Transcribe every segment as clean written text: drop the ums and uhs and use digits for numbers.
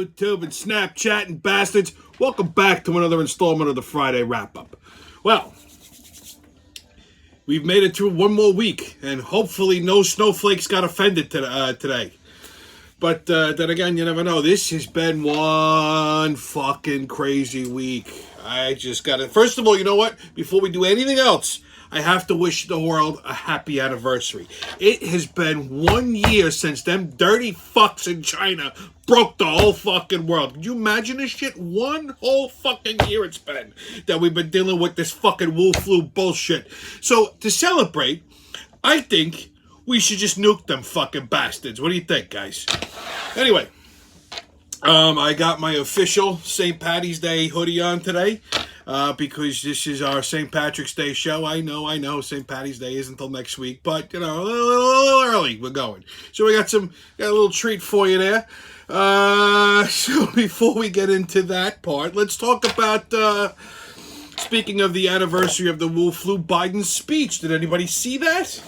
YouTube and Snapchat and bastards. Welcome back to another installment of the Friday Wrap-Up. Well, we've made it through one more week, and hopefully no snowflakes got offended today. But then again, you never know. This has been one fucking crazy week. I just got to... First of all, you know what? Before we do anything else, I have to wish the world a happy anniversary. It has been 1 year since them dirty fucks in China broke the whole fucking world. Can you imagine this shit? One whole fucking year it's been that we've been dealing with this fucking Wu flu bullshit. So, to celebrate, I think we should just nuke them fucking bastards. What do you think, guys? Anyway, I got my official St. Patty's Day hoodie on today. Because this is our St. Patrick's Day show. I know, St. Patty's Day isn't until next week, but, you know, a little early we're going. So we got a little treat for you there. So before we get into that part, let's talk about, speaking of the anniversary of the Wu flu, Biden's speech. Did anybody see that?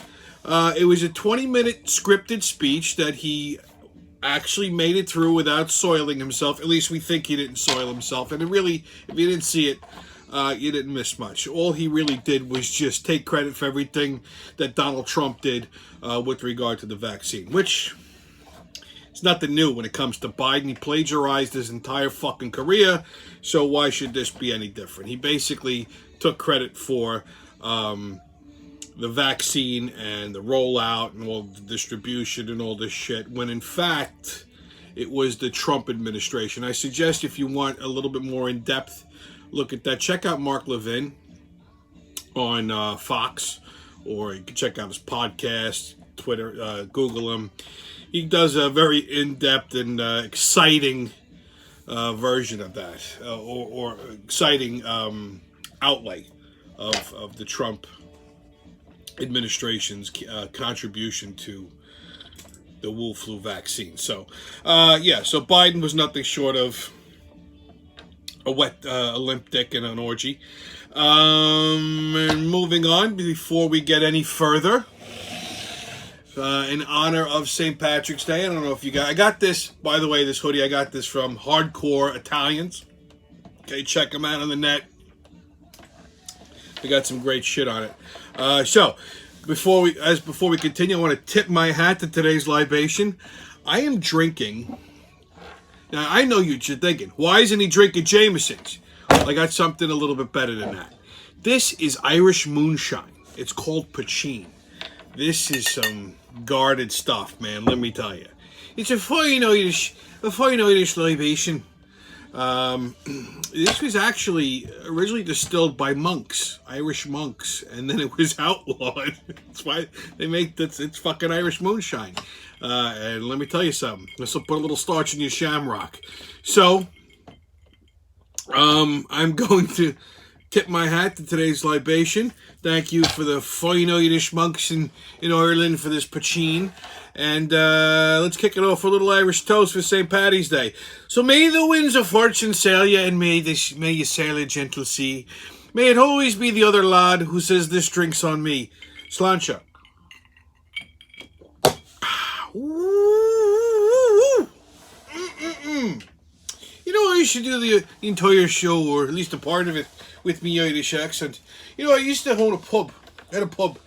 It was a 20-minute scripted speech that he actually made it through without soiling himself. At least we think he didn't soil himself. And it really, if you didn't see it, you didn't miss much. All he really did was just take credit for everything that Donald Trump did with regard to the vaccine, which is nothing new when it comes to Biden. He plagiarized his entire fucking career, so why should this be any different? He basically took credit for the vaccine and the rollout and all the distribution and all this shit, when in fact it was the Trump administration. I suggest if you want a little bit more in-depth look at that, check out Mark Levin on Fox, or you can check out his podcast, Twitter, Google him. He does a very in-depth and exciting version of that, or exciting outlay of the Trump administration's contribution to the Wu flu vaccine. So, so Biden was nothing short of a wet limp dick in an orgy. And moving on, before we get any further, in honor of St. Patrick's Day, I don't know if you got... I got this, by the way, this hoodie, I got this from Hardcore Italians. Okay, check them out on the net. They got some great shit on it. So, before we continue, I want to tip my hat to today's libation. I am drinking. Now, I know you're thinking, why isn't he drinking Jameson's? Well, I got something a little bit better than that. This is Irish moonshine. It's called Pachin. This is some guarded stuff, man, let me tell you. It's a fine Irish libation. This was actually originally distilled by monks, Irish monks, and then it was outlawed. That's why they make this. It's fucking Irish moonshine. And let me tell you something. This will put a little starch in your shamrock. So, I'm going to tip my hat to today's libation. Thank you for the fine Irish monks in Ireland for this Pachin. And let's kick it off with a little Irish toast for St. Paddy's Day. So may the winds of fortune sail you, and may you sail a gentle sea. May it always be the other lad who says this drink's on me. Sláinte. You know, I should do the entire show, or at least a part of it, with me Irish accent. You know, I used to own a pub. I had a pub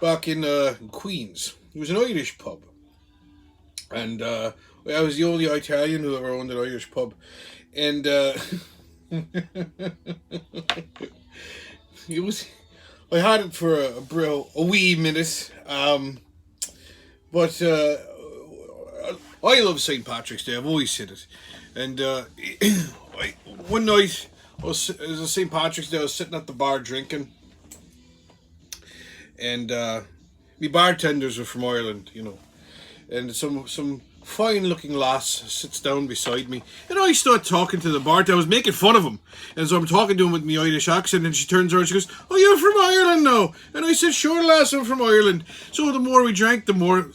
back in Queens. It was an Irish pub. And I was the only Italian who ever owned an Irish pub. And I had it for a wee minute. But I love St. Patrick's Day. I've always said it. And one night, it was a St. Patrick's Day, I was sitting at the bar drinking. And my bartenders were from Ireland, you know. And some fine-looking lass sits down beside me. And I start talking to the bartender. I was making fun of him. And so I'm talking to him with my Irish accent. And she turns around and she goes, "Oh, you're from Ireland now?" And I said, "Sure, lass, I'm from Ireland." So the more we drank, the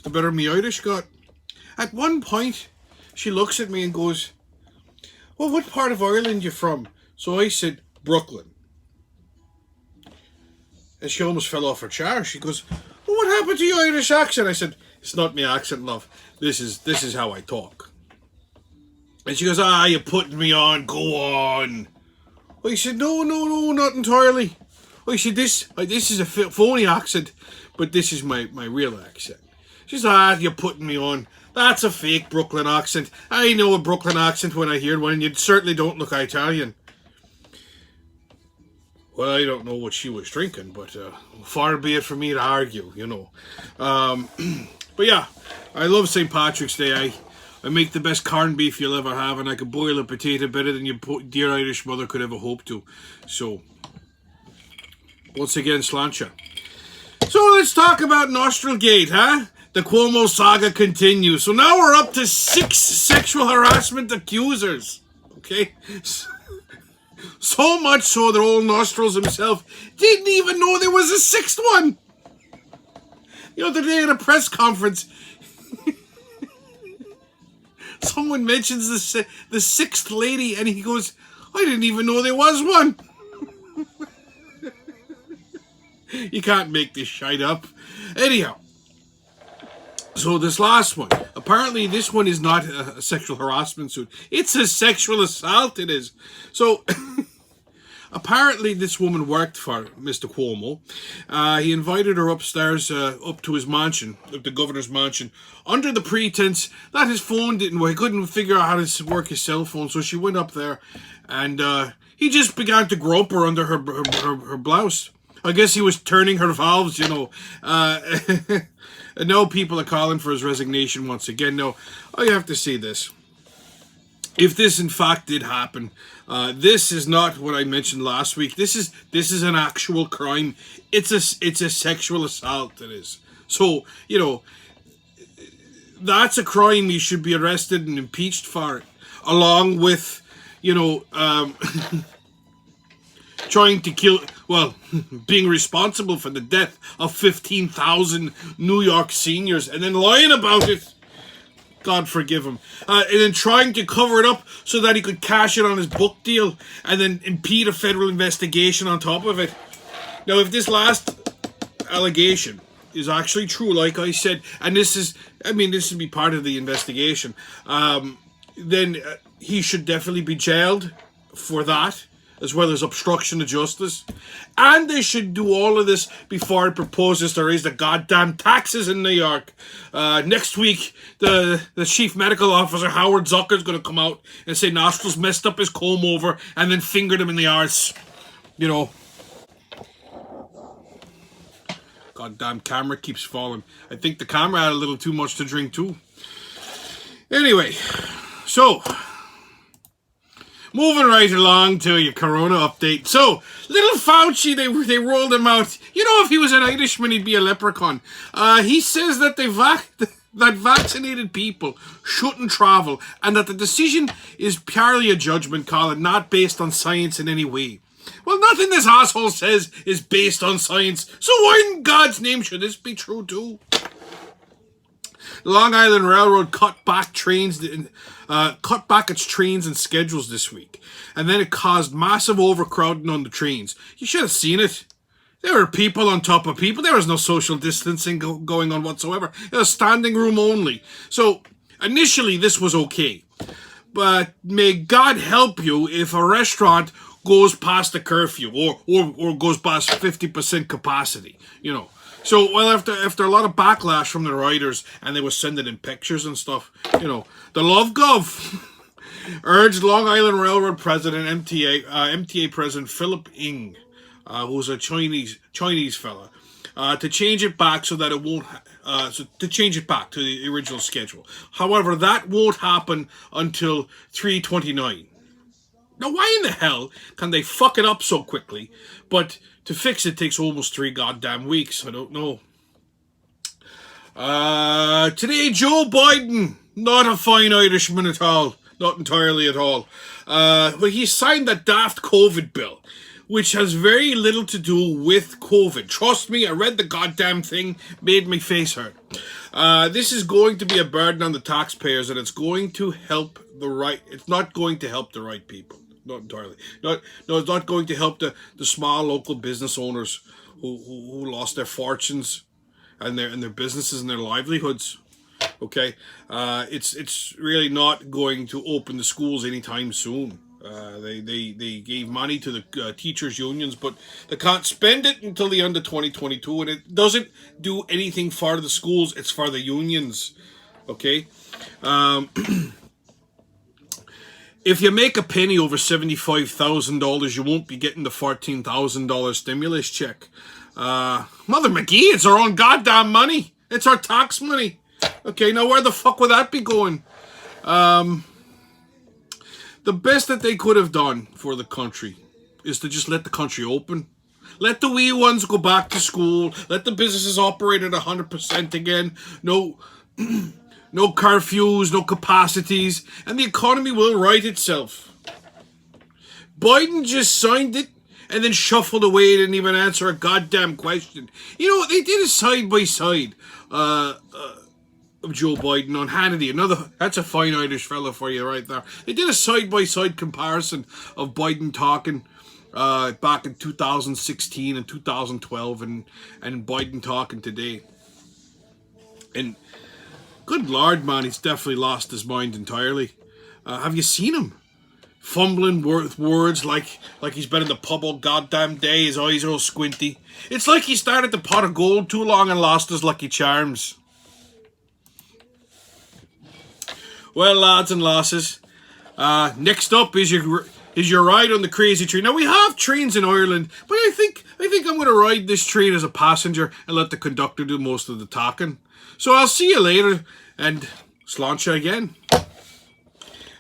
better my Irish got. At one point, she looks at me and goes, "Well, what part of Ireland you from?" So I said, "Brooklyn." And she almost fell off her chair. She goes, "Well, what happened to your Irish accent?" I said, "It's not my accent, love. This is how I talk." And she goes, you're putting me on, go on. I said, no, not entirely. I said, this is a phony accent, but this is my real accent. She says, you're putting me on. That's a fake Brooklyn accent. I know a Brooklyn accent when I hear one, and you certainly don't look Italian. Well, I don't know what she was drinking, but far be it for me to argue, you know. But yeah, I love St. Patrick's Day. I make the best corned beef you'll ever have, and I can boil a potato better than your dear Irish mother could ever hope to. So, once again, sláinte. So let's talk about Nostrilgate, huh? The Cuomo saga continues. So now we're up to 6 sexual harassment accusers. Okay? So much so that old Nostrils himself didn't even know there was a 6th one. The other day at a press conference, someone mentions the 6th lady, and he goes, I didn't even know there was one. You can't make this shite up. Anyhow, so this last one, apparently this one is not a sexual harassment suit. It's a sexual assault, it is. So, apparently this woman worked for Mr. Cuomo. He invited her upstairs, up to his mansion, the governor's mansion, under the pretense that his phone didn't work. He couldn't figure out how to work his cell phone, so she went up there, and he just began to grope her under her blouse. I guess he was turning her valves, you know. And now people are calling for his resignation once again. Now, I have to say this. If this in fact did happen, this is not what I mentioned last week. This is an actual crime. It's a sexual assault, it is. So, you know, that's a crime. He should be arrested and impeached for it. Along with, you know, trying to kill, well, being responsible for the death of 15,000 New York seniors and then lying about it. God forgive him. And then trying to cover it up so that he could cash it on his book deal and then impede a federal investigation on top of it. Now, if this last allegation is actually true, like I said, and this would be part of the investigation, then he should definitely be jailed for that, as well as obstruction of justice. And they should do all of this before it proposes to raise the goddamn taxes in New York. Next week, the chief medical officer, Howard Zucker, is going to come out and say Nostrils messed up his comb over and then fingered him in the arse. You know. Goddamn camera keeps falling. I think the camera had a little too much to drink too. Anyway, so moving right along to your corona update. So, little Fauci, they rolled him out. You know, if he was an Irishman, he'd be a leprechaun. He says that that vaccinated people shouldn't travel, and that the decision is purely a judgment call and not based on science in any way. Well, nothing this asshole says is based on science, so why in God's name should this be true too? The Long Island Railroad cut back its trains and schedules this week, and then it caused massive overcrowding on the trains. You should have seen it. There were people on top of people. There was no social distancing going on whatsoever. It was standing room only. So initially this was okay, but may God help you if a restaurant goes past the curfew or goes past 50% capacity. You know. So, well, after a lot of backlash from the riders, and they were sending in pictures and stuff, you know, the Love Gov urged Long Island Railroad President, MTA President Philip Ng, who's a Chinese fella, to change it back so that it won't, to change it back to the original schedule. However, that won't happen until 3/29. Now, why in the hell can they fuck it up so quickly, but to fix it takes almost 3 goddamn weeks? I don't know. Today, Joe Biden, not a fine Irishman at all. Not entirely at all. But he signed that daft COVID bill, which has very little to do with COVID. Trust me, I read the goddamn thing, made my face hurt. This is going to be a burden on the taxpayers, and it's going to help it's not going to help the right people. Not entirely. No, it's not going to help the small local business owners who lost their fortunes and their businesses and their livelihoods. Okay, it's really not going to open the schools anytime soon. They gave money to the teachers unions, but they can't spend it until the end of 2022, and it doesn't do anything for the schools. It's for the unions. Okay. If you make a penny over $75,000, you won't be getting the $14,000 stimulus check. Mother McGee, it's our own goddamn money. It's our tax money. Okay, now where the fuck would that be going? The best that they could have done for the country is to just let the country open. Let the wee ones go back to school. Let the businesses operate at 100% again. No... No curfews, no capacities, and the economy will right itself. Biden just signed it and then shuffled away, didn't even answer a goddamn question. You know, they did a side-by-side of Joe Biden on Hannity. That's a fine Irish fella for you right there. They did a side-by-side comparison of Biden talking back in 2016 and 2012 and Biden talking today. And... good Lord, man, he's definitely lost his mind entirely. Have you seen him? Fumbling with words like he's been in the pub all goddamn day, his eyes are all squinty. It's like he started the pot of gold too long and lost his lucky charms. Well, lads and lasses, next up is your ride on the crazy train. Now, we have trains in Ireland, but I think I'm going to ride this train as a passenger and let the conductor do most of the talking. So I'll see you later, and sláinte again.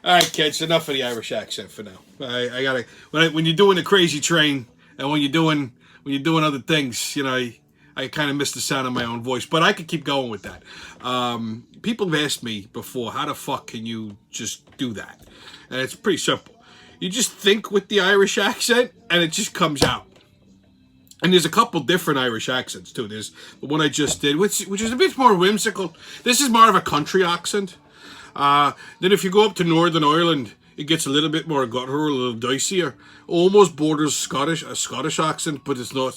All right, kids, enough of the Irish accent for now. I gotta when you're doing the crazy train and when you're doing other things, you know, I kind of miss the sound of my own voice, but I could keep going with that. People have asked me before, how the fuck can you just do that? And it's pretty simple. You just think with the Irish accent, and it just comes out. And there's a couple different Irish accents, too. There's the one I just did, which is a bit more whimsical. This is more of a country accent. Then if you go up to Northern Ireland, it gets a little bit more guttural, a little dicier. Almost borders a Scottish accent, but it's not.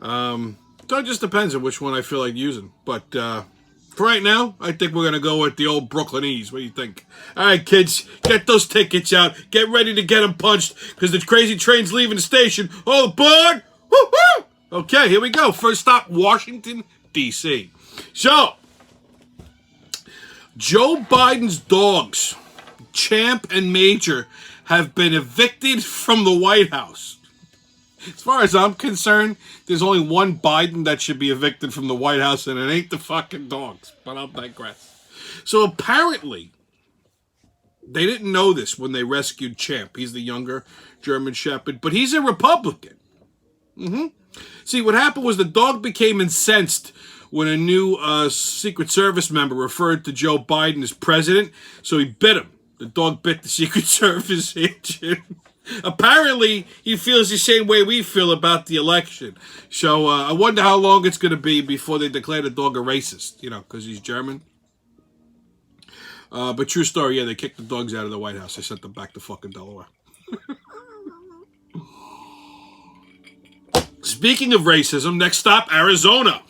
So it just depends on which one I feel like using. But for right now, I think we're going to go with the old Brooklynese. What do you think? All right, kids, get those tickets out. Get ready to get them punched, because the crazy train's leaving the station. All aboard! Woo-hoo! Okay, here we go. First stop, Washington, D.C. So, Joe Biden's dogs, Champ and Major, have been evicted from the White House. As far as I'm concerned, there's only one Biden that should be evicted from the White House, and it ain't the fucking dogs. But I'll digress. So apparently, they didn't know this when they rescued Champ. He's the younger German Shepherd, but he's a Republican. See, what happened was the dog became incensed when a new Secret Service member referred to Joe Biden as president, so he bit him. The dog bit the Secret Service agent. Apparently, he feels the same way we feel about the election. So I wonder how long it's going to be before they declare the dog a racist, you know, because he's German. But true story, yeah, they kicked the dogs out of the White House. They sent them back to fucking Delaware. Speaking of racism, next stop, Arizona.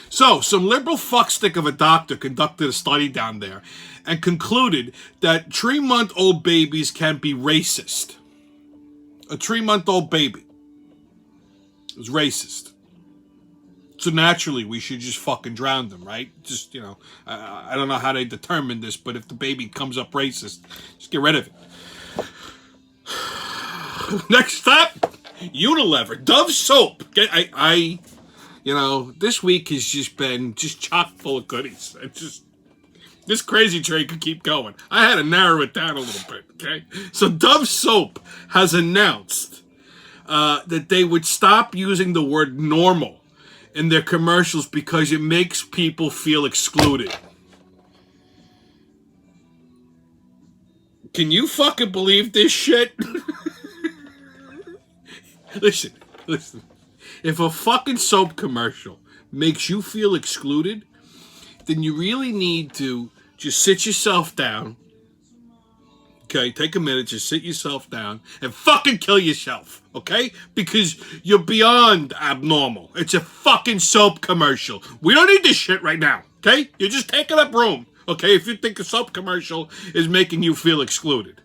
So, some liberal fuckstick of a doctor conducted a study down there and concluded that 3-month-old babies can be racist. A 3-month-old baby is racist. So naturally, we should just fucking drown them, right? Just, you know, I don't know how they determine this, but if the baby comes up racist, just get rid of it. Next stop, Unilever, Dove soap. You know, this week has just been chock full of goodies. This crazy train could keep going. I had to narrow it down a little bit, okay? So Dove soap has announced that they would stop using the word normal in their commercials because it makes people feel excluded. Can you fucking believe this shit? Listen. If a fucking soap commercial makes you feel excluded, then you really need to just sit yourself down. Okay, take a minute, just sit yourself down and fucking kill yourself, okay? Because you're beyond abnormal. It's a fucking soap commercial. We don't need this shit right now, okay? You're just taking up room. Okay, if you think a soap commercial is making you feel excluded.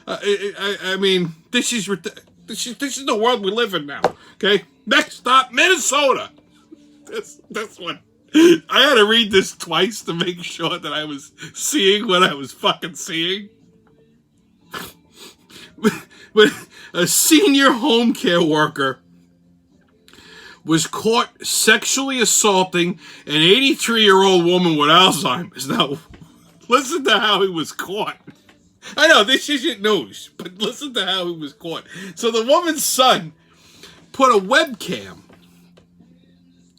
I mean, this is the world we live in now. Okay, next stop, Minnesota. This one. I had to read this twice to make sure that I was seeing what I was fucking seeing. But a senior home care worker was caught sexually assaulting an 83-year-old woman with Alzheimer's. Now, listen to how he was caught. I know, this isn't news, but listen to how he was caught. So the woman's son put a webcam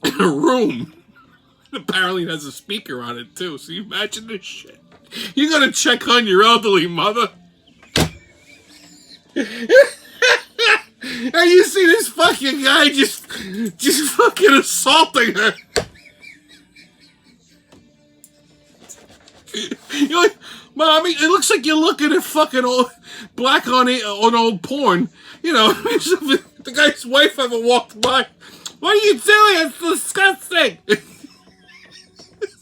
in a room. Apparently it has a speaker on it, too. So you imagine this shit. You're going to check on your elderly mother? And you see this fucking guy just fucking assaulting her. You're like, Mommy, it looks like you're looking at fucking old black on old porn. You know, the guy's wife ever walked by. What are you doing? It's disgusting. This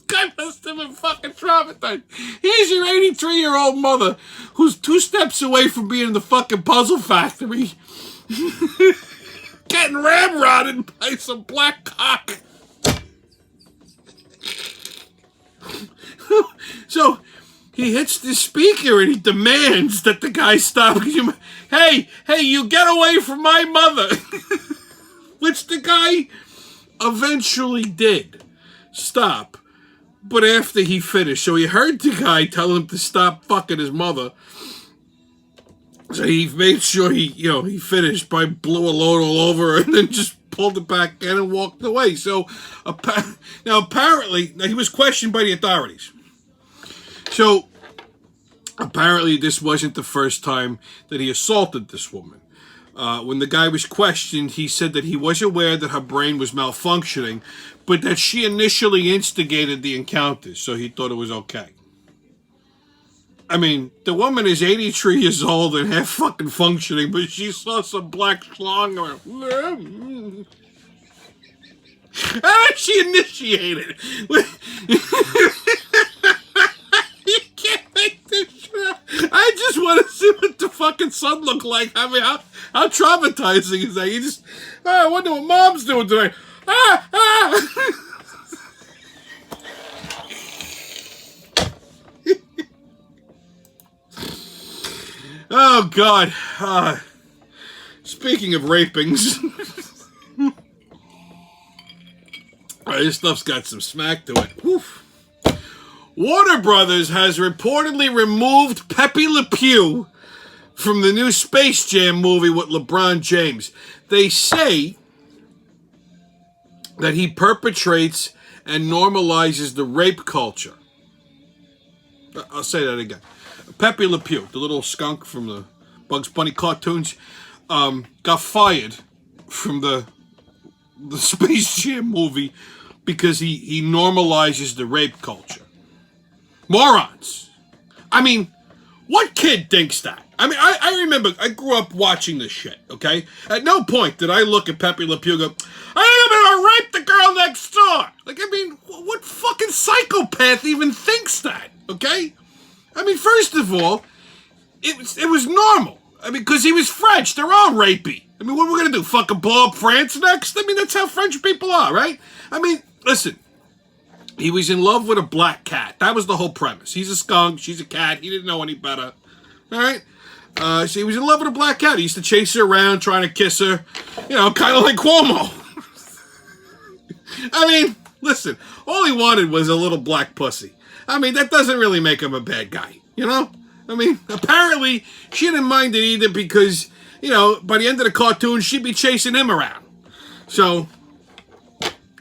guy must have been fucking traumatized. Here's your 83-year-old mother who's 2 steps away from being in the fucking puzzle factory. Getting ramrodded by some black cock. So he hits the speaker and he demands that the guy stop. Hey, you get away from my mother. Which the guy eventually did stop. But after he finished. So he heard the guy tell him to stop fucking his mother. So he made sure he finished by blew a load all over and then just pulled it back in and walked away. So now apparently he was questioned by the authorities. So apparently this wasn't the first time that he assaulted this woman. When the guy was questioned, he said that he was aware that her brain was malfunctioning, but that she initially instigated the encounters, so he thought it was okay. I mean, the woman is 83 years old and half fucking functioning, but she saw some black schlong and she initiated. You can't make this shit up. I just want to see what the fucking son looked like. I mean, how traumatizing is that? You just, I wonder what mom's doing today. Oh, God. Speaking of rapings, this stuff's got some smack to it. Woof. Warner Brothers has reportedly removed Pepe Le Pew from the new Space Jam movie with LeBron James. They say that he perpetrates and normalizes the rape culture. I'll say that again. Pepe Le Pew, the little skunk from the Bugs Bunny cartoons, got fired from the Space Jam movie because he normalizes the rape culture. Morons. I mean, what kid thinks that? I mean, I remember, I grew up watching this shit, okay? At no point did I look at Pepe Le Pew and go, I'm gonna rape the girl next door. Like, I mean, what fucking psychopath even thinks that, okay? I mean, first of all, it was normal. I mean, because he was French. They're all rapey. I mean, what are we going to do? Fucking blow up France next? I mean, that's how French people are, right? I mean, listen. He was in love with a black cat. That was the whole premise. He's a skunk. She's a cat. He didn't know any better. All right? So he was in love with a black cat. He used to chase her around, trying to kiss her. You know, kind of like Cuomo. I mean, listen. All he wanted was a little black pussy. I mean, that doesn't really make him a bad guy, you know? I mean, apparently, she didn't mind it either because, you know, by the end of the cartoon, she'd be chasing him around. So,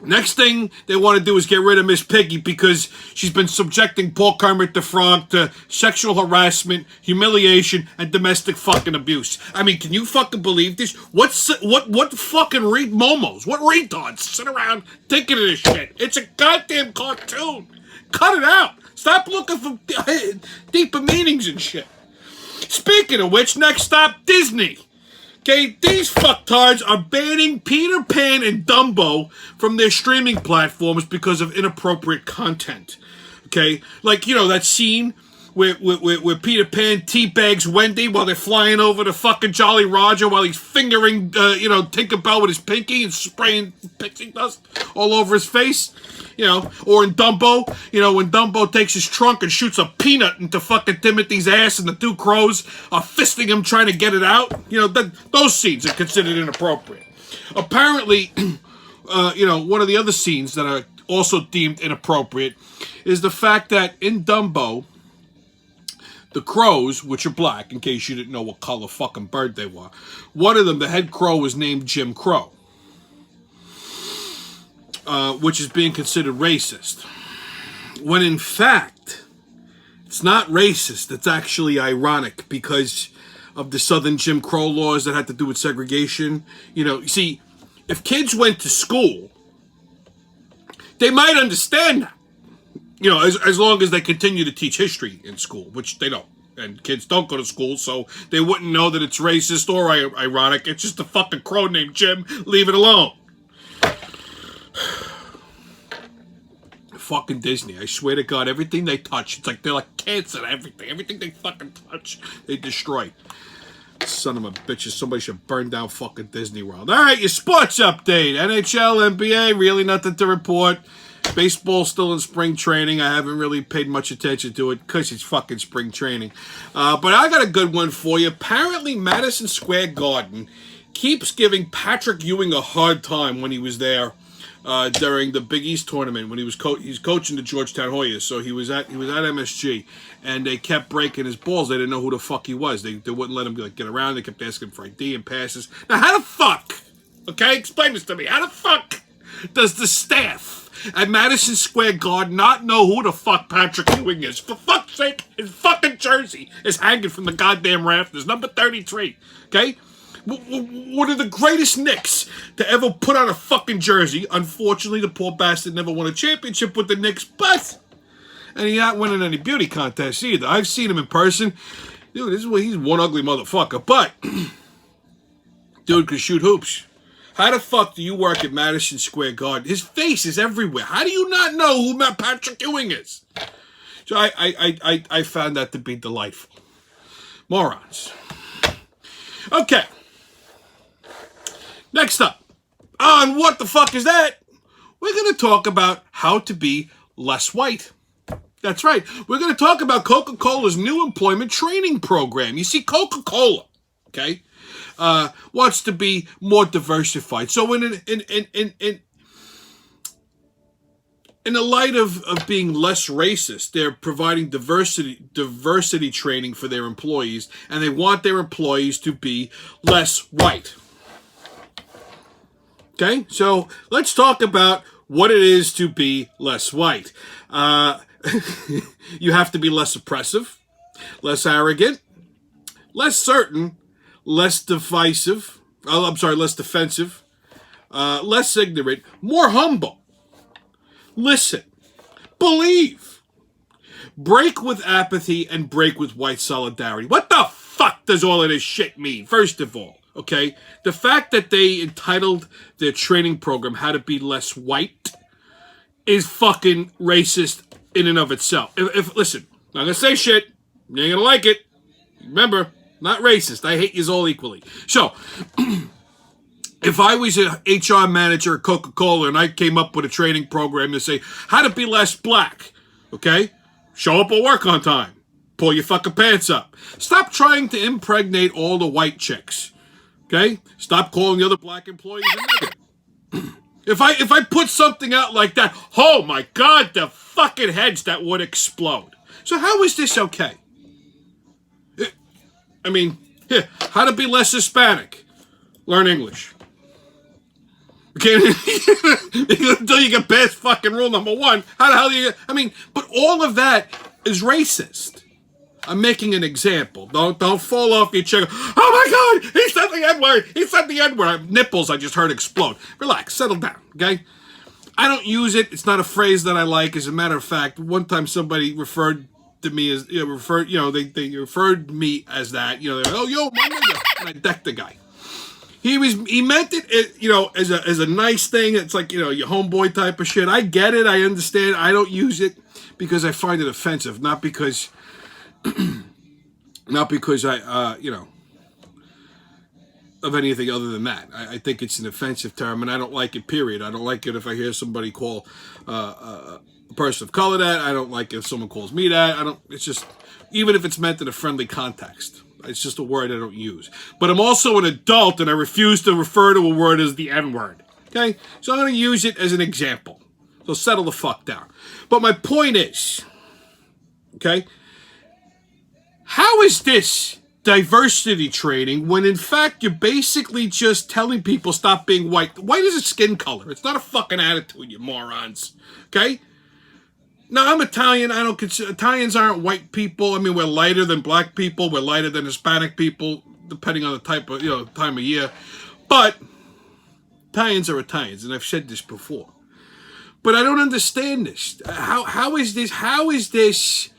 next thing they want to do is get rid of Miss Piggy because she's been subjecting Paul Kermit the Frog to sexual harassment, humiliation, and domestic fucking abuse. I mean, can you fucking believe this? What fucking momos? What retards sit around thinking of this shit? It's a goddamn cartoon. Cut it out. Stop looking for deeper meanings and shit. Speaking of which, next stop, Disney. Okay, these fucktards are banning Peter Pan and Dumbo from their streaming platforms because of inappropriate content. Okay, like, you know, that scene where Peter Pan teabags Wendy while they're flying over to fucking Jolly Roger while he's fingering, Tinkerbell with his pinky and spraying pixie dust all over his face. You know, or in Dumbo, you know, when Dumbo takes his trunk and shoots a peanut into fucking Timothy's ass and the two crows are fisting him trying to get it out. You know, those scenes are considered inappropriate. Apparently, one of the other scenes that are also deemed inappropriate is the fact that in Dumbo, the crows, which are black, in case you didn't know what color fucking bird they were, one of them, the head crow, was named Jim Crow. Which is being considered racist. When in fact, it's not racist. It's actually ironic because of the Southern Jim Crow laws that had to do with segregation. You know, see, if kids went to school, they might understand that. You know, as long as they continue to teach history in school, which they don't. And kids don't go to school, so they wouldn't know that it's racist or ironic. It's just a fucking crow named Jim. Leave it alone. Fucking Disney, I swear to God, everything they touch, it's like they're like cancer. Everything they fucking touch, they destroy. Son of a bitches, somebody should burn down fucking Disney World. All right, your sports update: NHL, NBA, really nothing to report. Baseball's still in spring training. I haven't really paid much attention to it because it's fucking spring training. But I got a good one for you. Apparently, Madison Square Garden keeps giving Patrick Ewing a hard time when he was there. During the Big East tournament, when he's coaching the Georgetown Hoyas, so he was at MSG, and they kept breaking his balls. They didn't know who the fuck he was. They wouldn't let him get around. They kept asking for ID and passes. Now, how the fuck? Okay, explain this to me. How the fuck does the staff at Madison Square Garden not know who the fuck Patrick Ewing is? For fuck's sake, his fucking jersey is hanging from the goddamn rafters, number 33. Okay. One of the greatest Knicks to ever put on a fucking jersey. Unfortunately, the poor bastard never won a championship with the Knicks, and he's not winning any beauty contests either. I've seen him in person. Dude, he's one ugly motherfucker, but dude could shoot hoops. How the fuck do you work at Madison Square Garden? His face is everywhere. How do you not know who Patrick Ewing is? So I found that to be delightful. Morons. Okay. Next up, on What the Fuck Is That? We're going to talk about how to be less white. That's right. We're going to talk about Coca-Cola's new employment training program. You see, Coca-Cola, okay, wants to be more diversified. So in the light of being less racist, they're providing diversity training for their employees, and they want their employees to be less white. Okay, so let's talk about what it is to be less white. You have to be less oppressive, less arrogant, less certain, less defensive, less ignorant, more humble. Listen, believe, break with apathy, and break with white solidarity. What the fuck does all of this shit mean? First of all, okay, the fact that they entitled their training program How to Be Less White is fucking racist in and of itself. Listen, I'm not gonna say shit, you ain't gonna like it. Remember, not racist. I hate yous all equally. So, if I was an HR manager at Coca-Cola and I came up with a training program to say how to be less black, okay? Show up at work on time. Pull your fucking pants up. Stop trying to impregnate all the white chicks. Okay? Stop calling the other black employees a nigger. If I put something out like that, oh my God, the fucking heads that would explode. So how is this okay? I mean, here, how to be less Hispanic. Learn English. Okay, until you get past fucking rule number one. How the hell do you... I mean, but all of that is racist. I'm making an example. Don't fall off your chair. Oh my God, he said the N-word. He said the N-word. Nipples I just heard explode. Relax, settle down, okay? I don't use it. It's not a phrase that I like. As a matter of fact, one time somebody referred to me as, they referred me as that. They're like, oh, yo, my nigga. And I decked the guy. He meant it, you know, as a nice thing. It's like, you know, your homeboy type of shit. I get it. I understand. I don't use it because I find it offensive, not because I, you know, of anything other than that. I think it's an offensive term, and I don't like it, period. I don't like it if I hear somebody call a person of color that. I don't like it if someone calls me that. It's just, even if it's meant in a friendly context. It's just a word I don't use. But I'm also an adult, and I refuse to refer to a word as the N-word. Okay? So I'm going to use it as an example. So settle the fuck down. But my point is, okay, how is this diversity training when in fact you're basically just telling people stop being white? White is a skin color. It's not a fucking attitude, you morons. Okay? Now, I'm Italian. I don't consider Italians aren't white people. I mean, we're lighter than black people. We're lighter than Hispanic people, depending on the type of, you know, time of year. But Italians are Italians, and I've said this before. But I don't understand this. How is this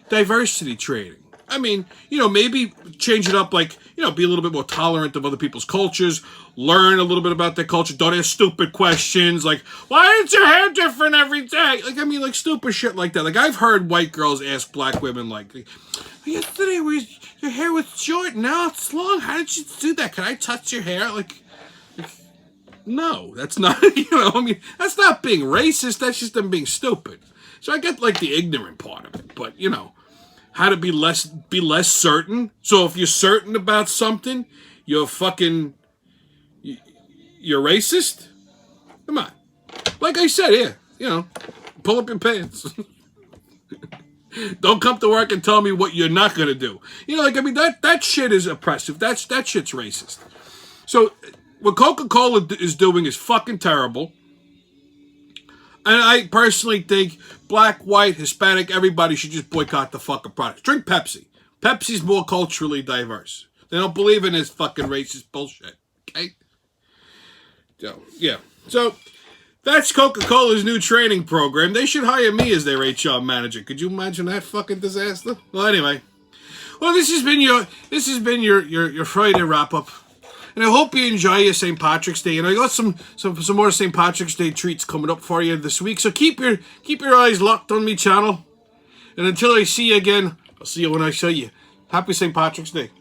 diversity training? I mean, you know, maybe change it up, like, you know, be a little bit more tolerant of other people's cultures, learn a little bit about their culture, don't ask stupid questions, like, why is your hair different every day? Like, I mean, like, stupid shit like that. Like, I've heard white girls ask black women, like, yesterday your hair was short, now it's long, how did you do that? Can I touch your hair? Like no, that's not, you know, I mean, that's not being racist, that's just them being stupid. So I get, like, the ignorant part of it, but, you know, how to be less certain. So if you're certain about something, you're racist? Come on. Like I said, yeah, you know, pull up your pants. Don't come to work and tell me what you're not going to do. You know, like, I mean, that shit is oppressive. That shit's racist. So what Coca-Cola is doing is fucking terrible. And I personally think black, white, Hispanic, everybody should just boycott the fucking product. Drink Pepsi. Pepsi's more culturally diverse. They don't believe in this fucking racist bullshit. Okay? So, yeah. So, that's Coca-Cola's new training program. They should hire me as their HR manager. Could you imagine that fucking disaster? Well, anyway. Well, this has been your Friday wrap-up. And I hope you enjoy your St. Patrick's Day. And I got some more St. Patrick's Day treats coming up for you this week. So keep your eyes locked on me channel. And until I see you again, I'll see you when I show you. Happy St. Patrick's Day.